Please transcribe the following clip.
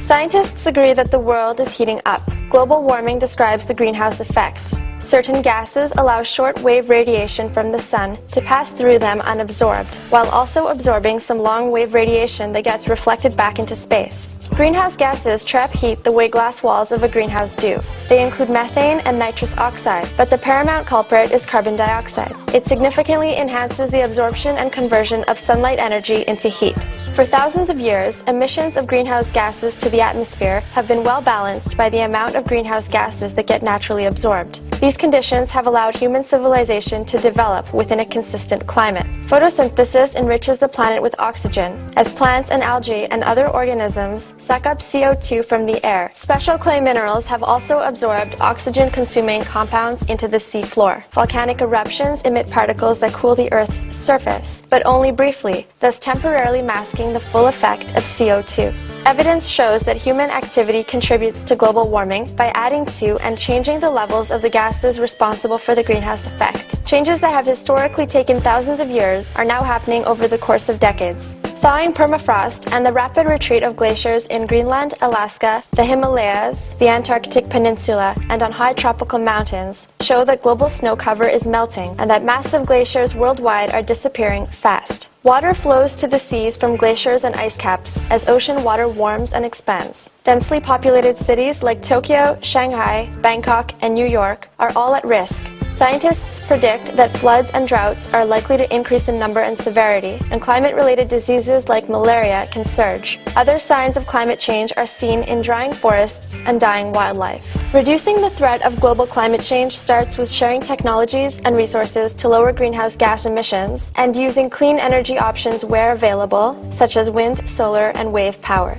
Scientists agree that the world is heating up. Global warming describes the greenhouse effect. Certain gases allow short-wave radiation from the sun to pass through them unabsorbed, while also absorbing some long-wave radiation that gets reflected back into space. Greenhouse gases trap heat the way glass walls of a greenhouse do. They include methane and nitrous oxide, but the paramount culprit is carbon dioxide. It significantly enhances the absorption and conversion of sunlight energy into heat. For thousands of years, emissions of greenhouse gases to the atmosphere have been well balanced by the amount of greenhouse gases that get naturally absorbed. These conditions have allowed human civilization to develop within a consistent climate. Photosynthesis enriches the planet with oxygen, as plants and algae and other organisms suck up CO2 from the air. Special clay minerals have also absorbed oxygen-consuming compounds into the sea floor. Volcanic eruptions emit particles that cool the Earth's surface, but only briefly, thus temporarily masking the full effect of CO2. Evidence shows that human activity contributes to global warming by adding to and changing the levels of the gases responsible for the greenhouse effect. Changes that have historically taken thousands of years are now happening over the course of decades. Thawing permafrost and the rapid retreat of glaciers in Greenland, Alaska, the Himalayas, the Antarctic Peninsula, and on high tropical mountains show that global snow cover is melting and that massive glaciers worldwide are disappearing fast. Water flows to the seas from glaciers and ice caps as ocean water warms and expands. Densely populated cities like Tokyo, Shanghai, Bangkok, and New York are all at risk. Scientists predict that floods and droughts are likely to increase in number and severity, and climate-related diseases like malaria can surge. Other signs of climate change are seen in drying forests and dying wildlife. Reducing the threat of global climate change starts with sharing technologies and resources to lower greenhouse gas emissions and using clean energy options where available, such as wind, solar, and wave power.